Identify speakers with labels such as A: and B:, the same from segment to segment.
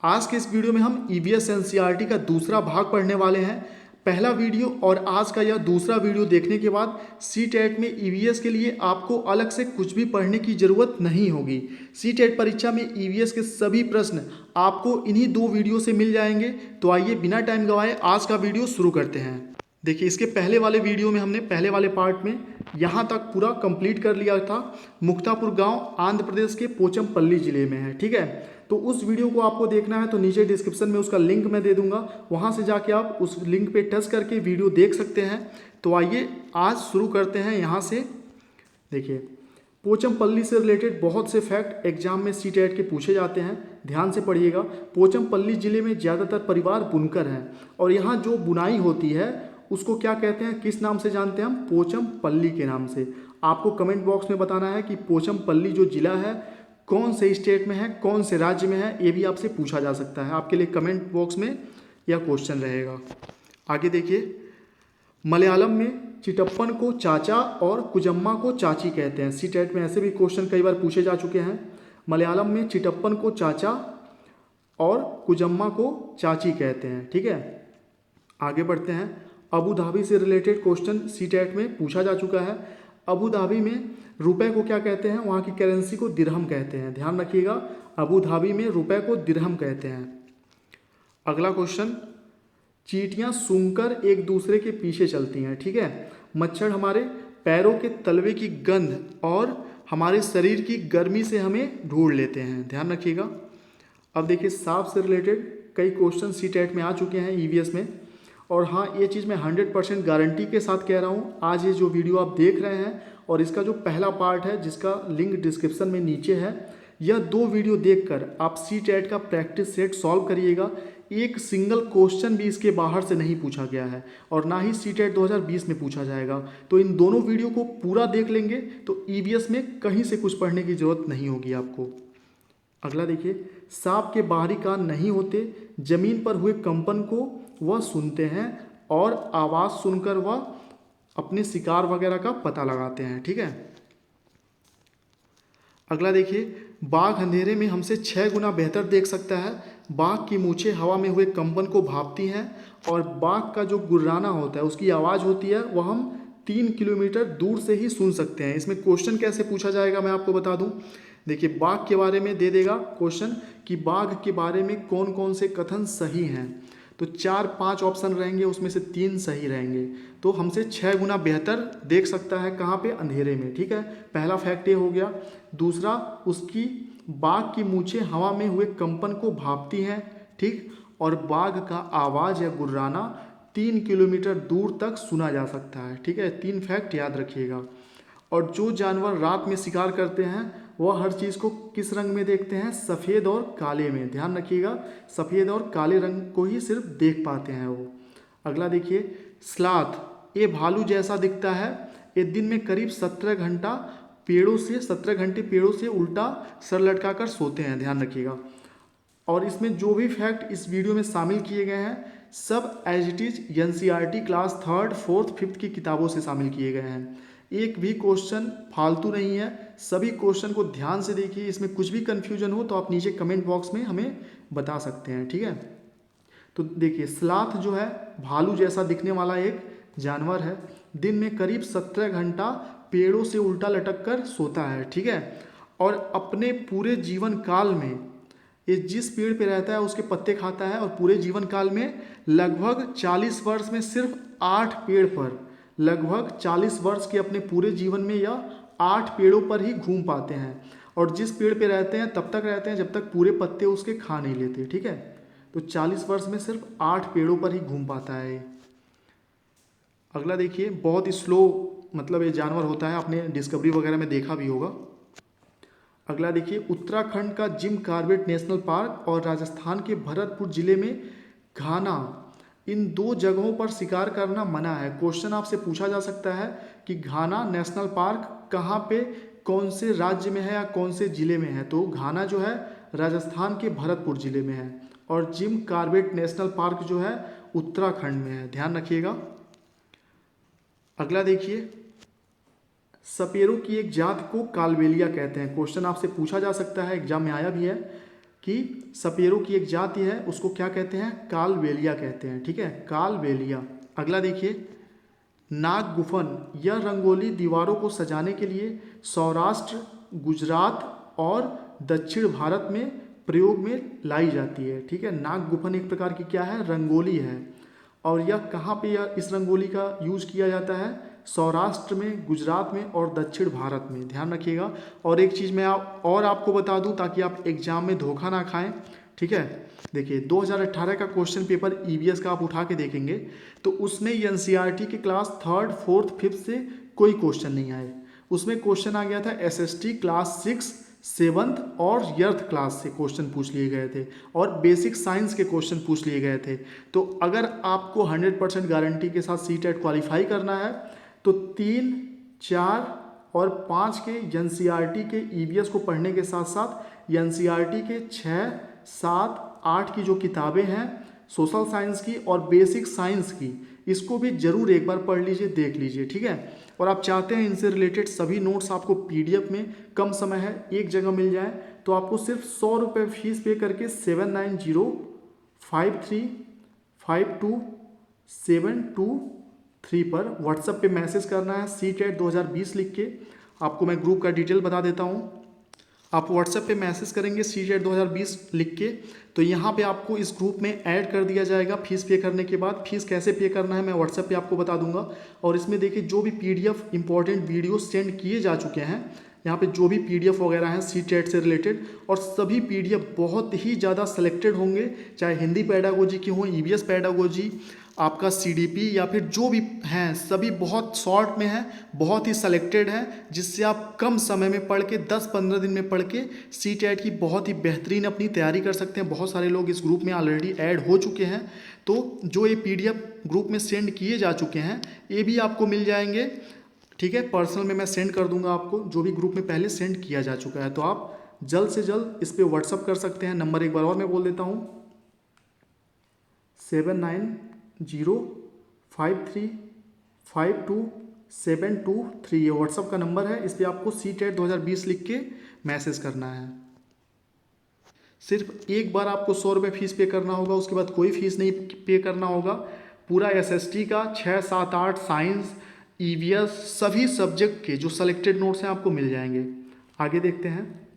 A: आज के इस वीडियो में हम ईवीएस एनसीईआरटी का दूसरा भाग पढ़ने वाले हैं। पहला वीडियो और आज का यह दूसरा वीडियो देखने के बाद सीटेट में ईवीएस के लिए आपको अलग से कुछ भी पढ़ने की ज़रूरत नहीं होगी। सीटेट परीक्षा में ईवीएस के सभी प्रश्न आपको इन्हीं दो वीडियो से मिल जाएंगे। तो आइए बिना टाइम गंवाए आज का वीडियो शुरू करते हैं। देखिए, इसके पहले वाले वीडियो में हमने पहले वाले पार्ट में यहाँ तक पूरा कंप्लीट कर लिया था। मुक्तापुर गांव आंध्र प्रदेश के पोचमपल्ली ज़िले में है, ठीक है। तो उस वीडियो को आपको देखना है तो नीचे डिस्क्रिप्शन में उसका लिंक मैं दे दूंगा, वहाँ से जाके आप उस लिंक पे टच करके वीडियो देख सकते हैं। तो आइए आज शुरू करते हैं यहाँ से। देखिए, पोचमपल्ली से रिलेटेड बहुत से फैक्ट एग्जाम में सीटेट के पूछे जाते हैं, ध्यान से पढ़िएगा। पोचमपल्ली ज़िले में ज़्यादातर परिवार बुनकर हैं और यहाँ जो बुनाई होती है उसको क्या कहते हैं, किस नाम से जानते हैं हम? पोचमपल्ली के नाम से। आपको कमेंट बॉक्स में बताना है कि पोचमपल्ली जो जिला है कौन से स्टेट में है, कौन से राज्य में है, ये भी आपसे पूछा जा सकता है। आपके लिए कमेंट बॉक्स में यह क्वेश्चन रहेगा। आगे देखिए, मलयालम में चिटप्पन को चाचा और कुजम्मा को चाची कहते हैं। सीटेट में ऐसे भी क्वेश्चन कई बार पूछे जा चुके हैं। मलयालम में चिटप्पन को चाचा और कुजम्मा को चाची कहते हैं, ठीक है। आगे बढ़ते हैं। अबू धाबी से रिलेटेड क्वेश्चन सीटेट में पूछा जा चुका है। अबू धाबी में रुपए को क्या कहते हैं? वहाँ की करेंसी को दिरहम कहते हैं, ध्यान रखिएगा। अबू धाबी में रुपए को दिरहम कहते हैं। अगला क्वेश्चन, चींटियाँ सूंघकर एक दूसरे के पीछे चलती हैं, ठीक है। मच्छर हमारे पैरों के तलवे की गंध और हमारे शरीर की गर्मी से हमें ढूंढ लेते हैं, ध्यान रखिएगा। अब देखिए, सांप से रिलेटेड कई क्वेश्चन सीटेट में आ चुके हैं ईवीएस में। और हाँ, ये चीज़ मैं 100% गारंटी के साथ कह रहा हूँ। आज ये जो वीडियो आप देख रहे हैं और इसका जो पहला पार्ट है जिसका लिंक डिस्क्रिप्शन में नीचे है, यह दो वीडियो देखकर आप सीटेट का प्रैक्टिस सेट सॉल्व करिएगा। एक सिंगल क्वेश्चन भी इसके बाहर से नहीं पूछा गया है और ना ही सीटेट 2020 में पूछा जाएगा। तो इन दोनों वीडियो को पूरा देख लेंगे तो ईवीएस में कहीं से कुछ पढ़ने की ज़रूरत नहीं होगी आपको। अगला देखिए, सांप के बाहरी कान नहीं होते, जमीन पर हुए कंपन को वह सुनते हैं और आवाज़ सुनकर वह अपने शिकार वगैरह का पता लगाते हैं, ठीक है। अगला देखिए, बाघ अंधेरे में हमसे 6 गुना बेहतर देख सकता है। बाघ की मूछें हवा में हुए कंपन को भांपती हैं और बाघ का जो गुर्राना होता है उसकी आवाज़ होती है वह हम 3 किलोमीटर दूर से ही सुन सकते हैं। इसमें क्वेश्चन कैसे पूछा जाएगा मैं आपको बता दूं। देखिए, बाघ के बारे में दे देगा क्वेश्चन कि बाघ के बारे में कौन कौन से कथन सही हैं। तो 4-5 ऑप्शन रहेंगे, उसमें से 3 सही रहेंगे। तो हमसे 6 गुना बेहतर देख सकता है, कहाँ पे? अंधेरे में, ठीक है। पहला फैक्ट ये हो गया। दूसरा, उसकी बाघ की मूछें हवा में हुए कंपन को भांपती हैं, ठीक। और बाघ का आवाज़ या गुर्राना 3 किलोमीटर दूर तक सुना जा सकता है, ठीक है। 3 फैक्ट याद रखिएगा। और जो जानवर रात में शिकार करते हैं वह हर चीज़ को किस रंग में देखते हैं? सफ़ेद और काले में, ध्यान रखिएगा। सफ़ेद और काले रंग को ही सिर्फ देख पाते हैं वो। अगला देखिए, स्लॉथ ये भालू जैसा दिखता है। ये दिन में करीब 17 घंटे पेड़ों से उल्टा सर लटका कर सोते हैं, ध्यान रखिएगा। और इसमें जो भी फैक्ट इस वीडियो में शामिल किए गए हैं सब as it is NCERT class 3rd, 4th, 5th की किताबों से शामिल किए गए हैं। एक भी क्वेश्चन फालतू नहीं है, सभी क्वेश्चन को ध्यान से देखिए। इसमें कुछ भी कन्फ्यूजन हो तो आप नीचे कमेंट बॉक्स में हमें बता सकते हैं, ठीक है। तो देखिए, स्लॉथ जो है भालू जैसा दिखने वाला एक जानवर है। दिन में करीब 17 घंटा पेड़ों से उल्टा लटक कर सोता है, ठीक है। और अपने पूरे जीवन काल में ये जिस पेड़ पे रहता है उसके पत्ते खाता है और पूरे जीवन काल में लगभग 40 वर्ष में सिर्फ 8 पेड़ पर, लगभग 40 वर्ष के अपने पूरे जीवन में यह 8 पेड़ों पर ही घूम पाते हैं। और जिस पेड़ पे रहते हैं तब तक रहते हैं जब तक पूरे पत्ते उसके खा नहीं लेते, ठीक है। तो 40 वर्ष में सिर्फ 8 पेड़ों पर ही घूम पाता है ये। अगला देखिए, बहुत ही स्लो मतलब ये जानवर होता है, आपने डिस्कवरी वगैरह में देखा भी होगा। अगला देखिए, उत्तराखंड का जिम कॉर्बेट नेशनल पार्क और राजस्थान के भरतपुर जिले में घाना, इन 2 जगहों पर शिकार करना मना है। क्वेश्चन आपसे पूछा जा सकता है कि घाना नेशनल पार्क कहाँ पे, कौन से राज्य में है या कौन से ज़िले में है? तो घाना जो है राजस्थान के भरतपुर ज़िले में है और जिम कॉर्बेट नेशनल पार्क जो है उत्तराखंड में है, ध्यान रखिएगा। अगला देखिए, सपेरों की एक जात को कालबेलिया कहते हैं। क्वेश्चन आपसे पूछा जा सकता है, एग्जाम में आया भी है कि सपेरों की एक जाति है, उसको क्या कहते हैं, कालबेलिया कहते हैं। ठीक है, कालबेलिया। अगला देखिए, नागगुफन, यह रंगोली दीवारों को सजाने के लिए सौराष्ट्र, गुजरात और दक्षिण भारत में प्रयोग में लाई जाती है। ठीक है, नागगुफन एक प्रकार की क्या है, रंगोली है। और यह कहाँ पे यह इस रंगोली का यूज किया जाता है, सौराष्ट्र में, गुजरात में और दक्षिण भारत में, ध्यान रखिएगा। और एक चीज़ मैं आपको बता दूं ताकि आप एग्जाम में धोखा ना खाएं। ठीक है, देखिए 2018 का क्वेश्चन पेपर ईवीएस का आप उठा के देखेंगे तो उसमें एनसीईआरटी के क्लास 3rd 4th 5th से कोई क्वेश्चन नहीं आए। उसमें क्वेश्चन आ गया था एसएसटी क्लास 6 7th और 8th क्लास से क्वेश्चन पूछ लिए गए थे और बेसिक साइंस के क्वेश्चन पूछ लिए गए थे। तो अगर आपको 100% गारंटी के साथ सीटेट क्वालिफाई करना है तो 3, 4 और 5 के एनसीईआरटी के ईवीएस को पढ़ने के साथ साथ एनसीईआरटी के 6, 7, 8 की जो किताबें हैं सोशल साइंस की और बेसिक साइंस की, इसको भी जरूर एक बार पढ़ लीजिए, देख लीजिए। ठीक है, और आप चाहते हैं इनसे रिलेटेड सभी नोट्स आपको पीडीएफ में कम समय है एक जगह मिल जाए तो आपको सिर्फ 100 रुपये फीस पे करके 7905352723 पर व्हाट्सएप पे मैसेज करना है सीटेट 2020 लिख के। आपको मैं ग्रुप का डिटेल बता देता हूँ। आप व्हाट्सएप पे मैसेज करेंगे सीटेट 2020 लिख के तो यहाँ पे आपको इस ग्रुप में ऐड कर दिया जाएगा। फीस पे करने के बाद फीस कैसे पे करना है मैं व्हाट्सएप पे आपको बता दूंगा। और इसमें देखिए जो भी पीडीएफ इंपॉर्टेंट वीडियो सेंड किए जा चुके हैं, यहाँ पे जो भी पीडीएफ वगैरह हैं सीटेट से रिलेटेड, और सभी पीडीएफ बहुत ही ज़्यादा सेलेक्टेड होंगे, चाहे हिंदी पेडागोजी की हो, ईवीएस पेडागोजी, आपका सीडीपी या फिर जो भी हैं, सभी बहुत शॉर्ट में हैं, बहुत ही सेलेक्टेड हैं, जिससे आप कम समय में पढ़ के 10-15 दिन में पढ़ के सीटेट की बहुत ही बेहतरीन अपनी तैयारी कर सकते हैं। बहुत सारे लोग इस ग्रुप में ऑलरेडी ऐड हो चुके हैं, तो जो ये पीडीएफ ग्रुप में सेंड किए जा चुके हैं ये भी आपको मिल जाएंगे। ठीक है, पर्सनल में मैं सेंड कर दूंगा आपको जो भी ग्रुप में पहले सेंड किया जा चुका है। तो आप जल्द से जल्द इस पर व्हाट्सअप कर सकते हैं। नंबर एक बार और मैं बोल देता हूँ, 7905352723 ये व्हाट्सअप का नंबर है। इस पर आपको सीटेट 2020 लिख के मैसेज करना है। सिर्फ एक बार आपको 100 रुपये फीस पे करना होगा, उसके बाद कोई फीस नहीं पे करना होगा। पूरा एसएसटी का 6, 7, 8 साइंस, ईवीएस सभी सब्जेक्ट के जो सेलेक्टेड नोट्स हैं आपको मिल जाएंगे। आगे देखते हैं,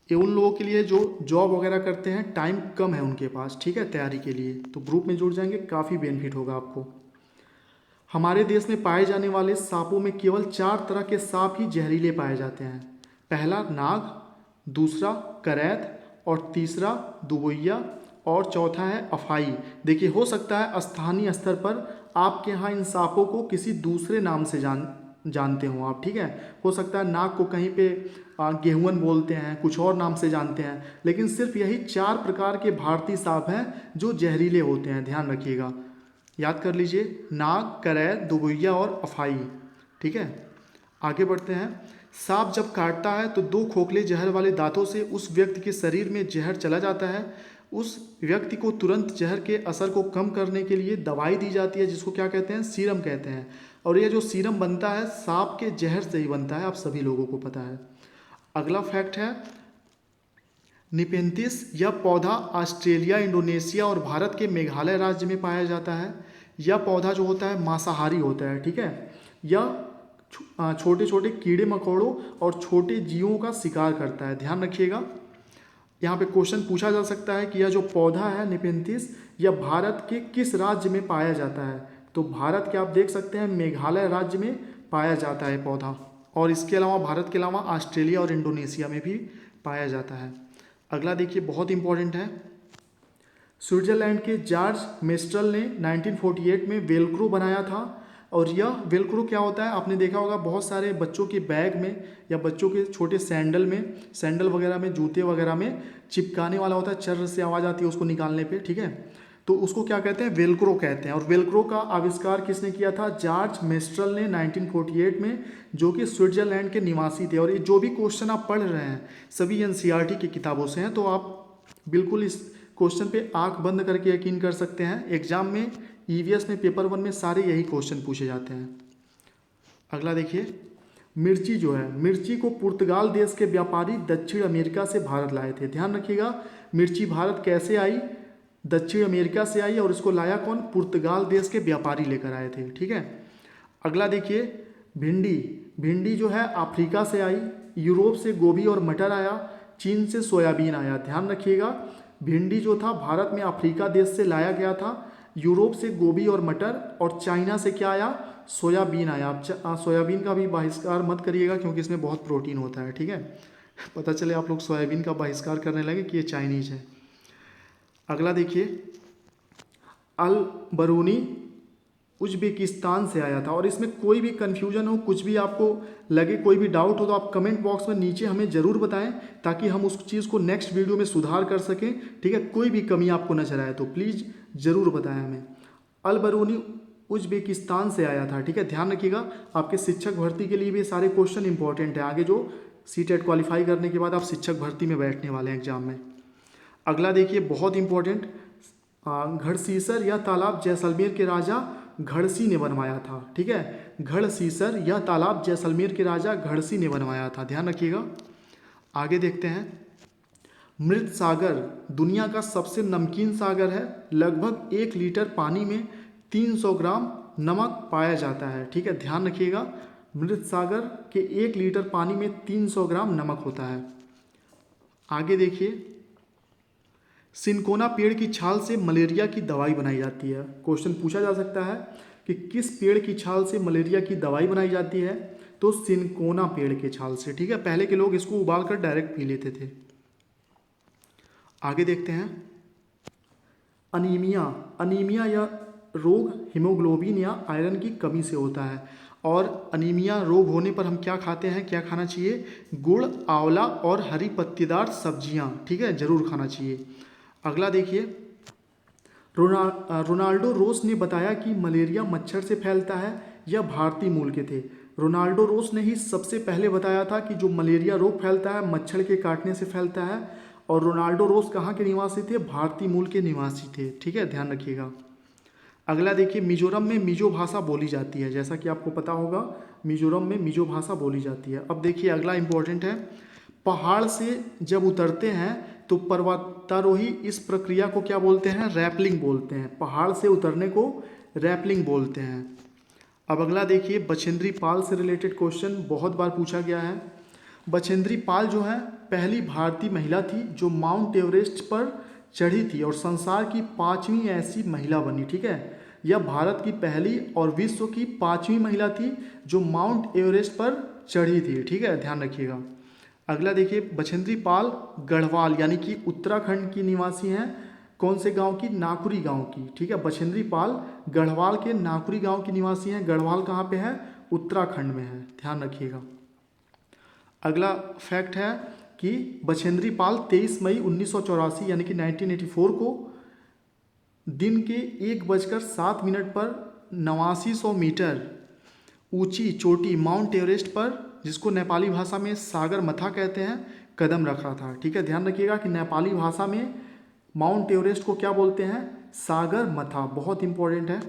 A: ये उन लोगों के लिए जो जॉब वगैरह करते हैं, टाइम कम है उनके पास, ठीक है, तैयारी के लिए, तो ग्रुप में जुड़ जाएंगे, काफ़ी बेनिफिट होगा आपको। हमारे देश में पाए जाने वाले सांपों में केवल 4 तरह के सांप ही जहरीले पाए जाते हैं। पहला नाग, दूसरा करैत और तीसरा दुबैया और चौथा है अफाई। देखिए हो सकता है स्थानीय स्तर पर आपके यहाँ इन सांपों को किसी दूसरे नाम से जानते हो आप। ठीक है, हो सकता है नाग को कहीं पे गेहुअन बोलते हैं, कुछ और नाम से जानते हैं, लेकिन सिर्फ यही 4 प्रकार के भारतीय सांप हैं जो जहरीले होते हैं, ध्यान रखिएगा, याद कर लीजिए, नाग, करैत, दुबैया और अफाई। ठीक है, आगे बढ़ते हैं। सांप जब काटता है तो 2 खोखले जहर वाले दांतों से उस व्यक्ति के शरीर में जहर चला जाता है। उस व्यक्ति को तुरंत जहर के असर को कम करने के लिए दवाई दी जाती है, जिसको क्या कहते हैं, सीरम कहते हैं। और ये जो सीरम बनता है सांप के जहर से ही बनता है, आप सभी लोगों को पता है। अगला फैक्ट है, निपेंथिस यह पौधा ऑस्ट्रेलिया, इंडोनेशिया और भारत के मेघालय राज्य में पाया जाता है। यह पौधा जो होता है मांसाहारी होता है। ठीक है, यह छोटे छोटे कीड़े मकोड़ों और छोटे जीवों का शिकार करता है, ध्यान रखिएगा। यहाँ पे क्वेश्चन पूछा जा सकता है कि यह जो पौधा है निपेंथिस, यह भारत के किस राज्य में पाया जाता है। तो भारत के आप देख सकते हैं मेघालय राज्य में पाया जाता है पौधा, और इसके अलावा भारत के अलावा ऑस्ट्रेलिया और इंडोनेशिया में भी पाया जाता है। अगला देखिए, बहुत इंपॉर्टेंट है, स्विट्जरलैंड के जॉर्ज मेस्ट्रल ने 1948 में वेलक्रो बनाया था। और यह वेलक्रो क्या होता है, आपने देखा होगा बहुत सारे बच्चों के बैग में या बच्चों के छोटे सैंडल वगैरह में, जूते वगैरह में चिपकाने वाला होता है, चर्र से आवाज़ आती है उसको निकालने पे। ठीक है, तो उसको क्या कहते हैं, वेलक्रो कहते हैं। और वेलक्रो का आविष्कार किसने किया था, जॉर्ज मेस्ट्रल ने 1948 में, जो कि स्विट्जरलैंड के निवासी थे। और ये जो भी क्वेश्चन आप पढ़ रहे हैं सभी एनसीईआरटी की किताबों से हैं, तो आप बिल्कुल इस क्वेश्चन पे आंख बंद करके यकीन कर सकते हैं। एग्जाम में ईवीएस में पेपर 1 में सारे यही क्वेश्चन पूछे जाते हैं। अगला देखिए, मिर्ची जो है, मिर्ची को पुर्तगाल देश के व्यापारी दक्षिण अमेरिका से भारत लाए थे। ध्यान रखिएगा, मिर्ची भारत कैसे आई, दक्षिण अमेरिका से आई और इसको लाया कौन, पुर्तगाल देश के व्यापारी लेकर आए थे। ठीक है, अगला देखिए भिंडी, भिंडी जो है अफ्रीका से आई, यूरोप से गोभी और मटर आया, चीन से सोयाबीन आया। ध्यान रखिएगा, भिंडी जो था भारत में अफ्रीका देश से लाया गया था, यूरोप से गोभी और मटर, और चाइना से क्या आया, सोयाबीन आया। आप सोयाबीन का भी बहिष्कार मत करिएगा क्योंकि इसमें बहुत प्रोटीन होता है। ठीक है, पता चले आप लोग सोयाबीन का बहिष्कार करने लगे कि ये चाइनीज है। अगला देखिए अल बरूनी उज्बेकिस्तान से आया था। और इसमें कोई भी कन्फ्यूजन हो, कुछ भी आपको लगे, कोई भी डाउट हो तो आप कमेंट बॉक्स में नीचे हमें ज़रूर बताएं ताकि हम उस चीज़ को नेक्स्ट वीडियो में सुधार कर सकें। ठीक है, कोई भी कमी आपको नजर आए तो प्लीज़ ज़रूर बताएं हमें। अल बरूनी उज्बेकिस्तान से आया था। ठीक है, ध्यान रखिएगा, आपके शिक्षक भर्ती के लिए भी सारे क्वेश्चन इंपॉर्टेंट है। आगे जो सीटेट क्वालिफाई करने के बाद आप शिक्षक भर्ती में बैठने वाले हैं एग्जाम में। अगला देखिए बहुत इंपॉर्टेंट, घड़सीसर यह तालाब जैसलमेर के राजा घड़सी ने बनवाया था। ठीक है, घड़सीसर यह तालाब जैसलमेर के राजा घड़सी ने बनवाया था। ध्यान रखिएगा। आगे देखते हैं, मृत सागर दुनिया का सबसे नमकीन सागर है। लगभग 1 लीटर पानी में 300 ग्राम नमक पाया जाता है। ठीक है, ध्यान रखिएगा, मृत सागर के 1 लीटर पानी में 300 ग्राम नमक होता है। आगे देखिए, सिनकोना पेड़ की छाल से मलेरिया की दवाई बनाई जाती है। क्वेश्चन पूछा जा सकता है कि किस पेड़ की छाल से मलेरिया की दवाई बनाई जाती है, तो सिनकोना पेड़ के छाल से। ठीक है, पहले के लोग इसको उबालकर डायरेक्ट पी लेते थे। आगे देखते हैं, अनीमिया, अनीमिया यह रोग हीमोग्लोबिन या आयरन की कमी से होता है। और अनीमिया रोग होने पर हम क्या खाते हैं, क्या खाना चाहिए, गुड़, आंवला और हरी पत्तीदार सब्जियां। ठीक है, जरूर खाना चाहिए। अगला देखिए, रोनाल्डो रोस ने बताया कि मलेरिया मच्छर से फैलता है। यह भारतीय मूल के थे। रोनाल्डो रोस ने ही सबसे पहले बताया था कि जो मलेरिया रोग फैलता है मच्छर के काटने से फैलता है। और रोनाल्डो रोस कहाँ के निवासी थे, भारतीय मूल के निवासी थे। ठीक है, ध्यान रखिएगा। अगला देखिए, मिजोरम में मिजो भाषा बोली जाती है। जैसा कि आपको पता होगा मिजोरम में मिजो भाषा बोली जाती है। अब देखिए अगला इंपॉर्टेंट है, पहाड़ से जब उतरते हैं तो पर्वतारोही इस प्रक्रिया को क्या बोलते हैं, रैपलिंग बोलते हैं। पहाड़ से उतरने को रैपलिंग बोलते हैं। अब अगला देखिए, बछेंद्री पाल से रिलेटेड क्वेश्चन बहुत बार पूछा गया है। बछेंद्री पाल जो है पहली भारतीय महिला थी जो माउंट एवरेस्ट पर चढ़ी थी और संसार की 5वीं ऐसी महिला बनी। ठीक है, यह भारत की पहली और विश्व की 5वीं महिला थी जो माउंट एवरेस्ट पर चढ़ी थी। ठीक है, ध्यान रखिएगा। अगला देखिए, बछेंद्री पाल गढ़वाल यानी कि उत्तराखंड की निवासी हैं। कौन से गांव की, नाकुरी गांव की। ठीक है, बछेंद्री पाल गढ़वाल के नाकुरी गांव की निवासी हैं। गढ़वाल कहाँ पे है, उत्तराखंड में है। ध्यान रखिएगा। अगला फैक्ट है कि बछेंद्री पाल 23 मई 1984 यानी कि 1984 को दिन के 1:07 पर 8900 मीटर ऊंची चोटी माउंट एवरेस्ट पर, जिसको नेपाली भाषा में सागर मथा कहते हैं, कदम रखा था। ठीक है, ध्यान रखिएगा कि नेपाली भाषा में माउंट एवरेस्ट को क्या बोलते हैं, सागर मथा। बहुत इंपॉर्टेंट है।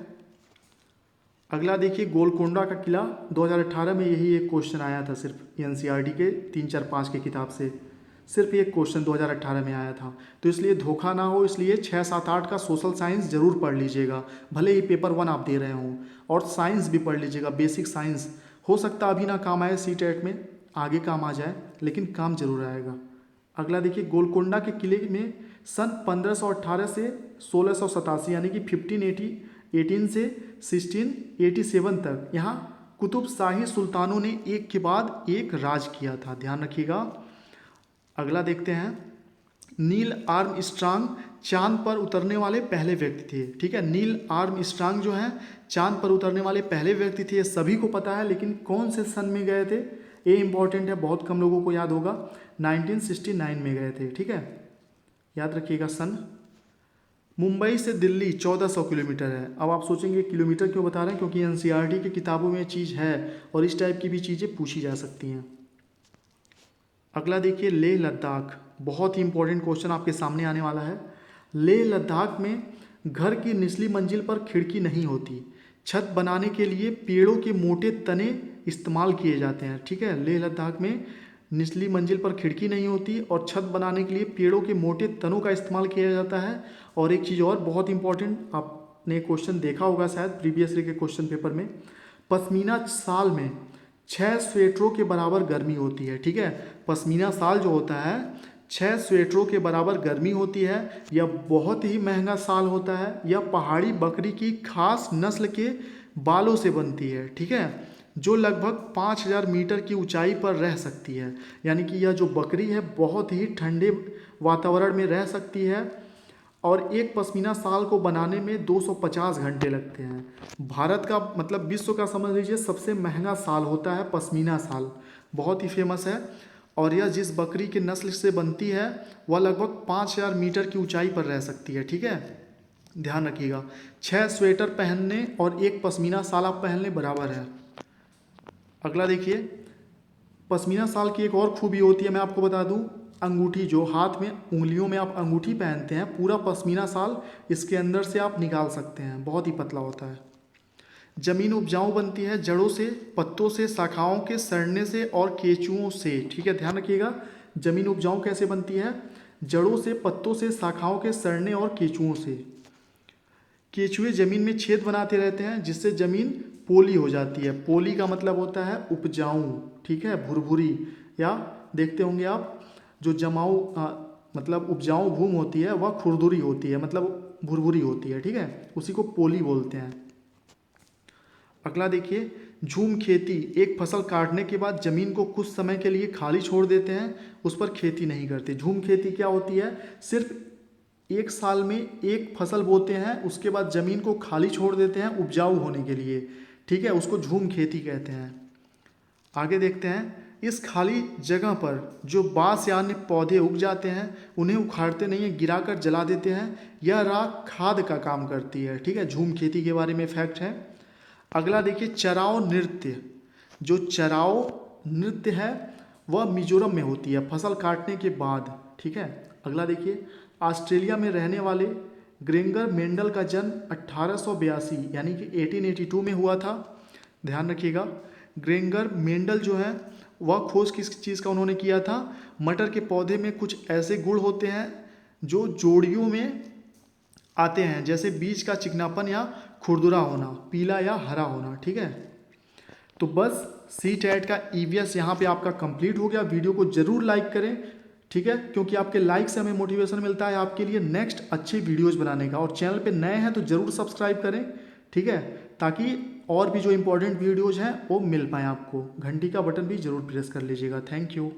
A: अगला देखिए, गोलकोंडा का किला 2018 में यही एक क्वेश्चन आया था, सिर्फ एनसीईआरटी के 3, 4, 5 के किताब से सिर्फ एक क्वेश्चन 2018 में आया था। तो इसलिए धोखा ना हो, इसलिए 6, 7, 8 का सोशल साइंस जरूर पढ़ लीजिएगा, भले ही पेपर 1 आप दे रहे हों। और साइंस भी पढ़ लीजिएगा, बेसिक साइंस। हो सकता अभी ना काम आए सीटेट में, आगे काम आ जाए, लेकिन काम जरूर आएगा। अगला देखिए, गोलकोंडा के किले में सन 1518 से 1687 यानी कि 1518 से 1687 तक यहाँ कुतुब शाही सुल्तानों ने एक के बाद एक राज किया था। ध्यान रखिएगा। अगला देखते हैं, नील आर्मस्ट्रांग चांद पर उतरने वाले पहले व्यक्ति थे। ठीक है, नील आर्मस्ट्रांग जो हैं चांद पर उतरने वाले पहले व्यक्ति थे, ये सभी को पता है, लेकिन कौन से सन में गए थे ये इंपॉर्टेंट है, बहुत कम लोगों को याद होगा। 1969 में गए थे। ठीक है, याद रखिएगा सन। मुंबई से दिल्ली 1400 किलोमीटर है। अब आप सोचेंगे किलोमीटर क्यों बता रहे हैं, क्योंकि एनसीईआरटी की किताबों में चीज़ है और इस टाइप की भी चीज़ें पूछी जा सकती हैं। अगला देखिए, लेह लद्दाख, बहुत ही इंपॉर्टेंट क्वेश्चन आपके सामने आने वाला है। लेह लद्दाख में घर की निचली मंजिल पर खिड़की नहीं होती। छत बनाने के लिए पेड़ों के मोटे तने इस्तेमाल किए जाते हैं। ठीक है, लेह लद्दाख में निचली मंजिल पर खिड़की नहीं होती और छत बनाने के लिए पेड़ों के मोटे तनों का इस्तेमाल किया जाता है। और एक चीज़ और बहुत इंपॉर्टेंट, आपने क्वेश्चन देखा होगा शायद प्रीवियस ईयर के क्वेश्चन पेपर में, पश्मीना साल में 6 स्वेटरों के बराबर गर्मी होती है। ठीक है, पश्मीना साल जो होता है 6 स्वेटरों के बराबर गर्मी होती है। यह बहुत ही महंगा साल होता है। यह पहाड़ी बकरी की खास नस्ल के बालों से बनती है। ठीक है, जो लगभग 5000 मीटर की ऊंचाई पर रह सकती है। यानी कि यह जो बकरी है बहुत ही ठंडे वातावरण में रह सकती है। और एक पश्मीना साल को बनाने में 250 घंटे लगते हैं। भारत का मतलब विश्व का समझ लीजिए सबसे महंगा साल होता है पश्मीना साल, बहुत ही फेमस है। और यह जिस बकरी के नस्ल से बनती है वह लगभग 5000 मीटर की ऊंचाई पर रह सकती है। ठीक है, ध्यान रखिएगा, 6 स्वेटर पहनने और एक पश्मीना साल आप पहनने बराबर है। अगला देखिए, पश्मीना साल की एक और खूबी होती है, मैं आपको बता दूं, अंगूठी, जो हाथ में उंगलियों में आप अंगूठी पहनते हैं, पूरा पश्मीना साल इसके अंदर से आप निकाल सकते हैं, बहुत ही पतला होता है। जमीन उपजाऊ बनती है जड़ों से, पत्तों से, शाखाओं के सड़ने से और केंचुओं से। ठीक है, ध्यान रखिएगा, जमीन उपजाऊ कैसे बनती है? जड़ों से, पत्तों से, शाखाओं के सड़ने और केंचुओं से। केंचुए जमीन में छेद बनाते रहते हैं जिससे जमीन पोली हो जाती है। पोली का मतलब होता है उपजाऊ। ठीक है, भुरभुरी, या देखते होंगे आप जो जमाऊ मतलब उपजाऊ भूमि होती है वह खुरदुरी होती है, मतलब भुरभुरी होती है। ठीक है, उसी को पोली बोलते हैं। अगला देखिए, झूम खेती, एक फसल काटने के बाद जमीन को कुछ समय के लिए खाली छोड़ देते हैं, उस पर खेती नहीं करते। झूम खेती क्या होती है? सिर्फ एक साल में एक फसल बोते हैं, उसके बाद ज़मीन को खाली छोड़ देते हैं उपजाऊ होने के लिए। ठीक है, उसको झूम खेती कहते हैं। आगे देखते हैं, इस खाली जगह पर जो बांस या अन्य पौधे उग जाते हैं उन्हें उखाड़ते नहीं है, गिराकर जला देते हैं। यह राख खाद का काम करती है। ठीक है, झूम खेती के बारे में फैक्ट है। अगला देखिए, चराओ नृत्य। जो चराओ नृत्य है वह मिजोरम में होती है फसल काटने के बाद। ठीक है, अगला देखिए, ऑस्ट्रेलिया में रहने वाले ग्रेंगर मेंडल का जन्म 1882 यानी कि 1882 में हुआ था। ध्यान रखिएगा, ग्रेंगर मेंडल जो है वह खोज किस चीज़ का उन्होंने किया था? मटर के पौधे में कुछ ऐसे गुण होते हैं जो जोड़ियों में आते हैं, जैसे बीज का चिकनापन या खुरदुरा होना, पीला या हरा होना। ठीक है, तो बस CTET का EVS यहाँ पे आपका कंप्लीट हो गया। वीडियो को ज़रूर लाइक करें। ठीक है, क्योंकि आपके लाइक से हमें मोटिवेशन मिलता है आपके लिए नेक्स्ट अच्छी वीडियोज़ बनाने का। और चैनल पे नए हैं तो ज़रूर सब्सक्राइब करें। ठीक है, ताकि और भी जो इंपॉर्टेंट वीडियोज़ हैं वो मिल पाएँ आपको। घंटी का बटन भी ज़रूर प्रेस कर लीजिएगा। Thank you.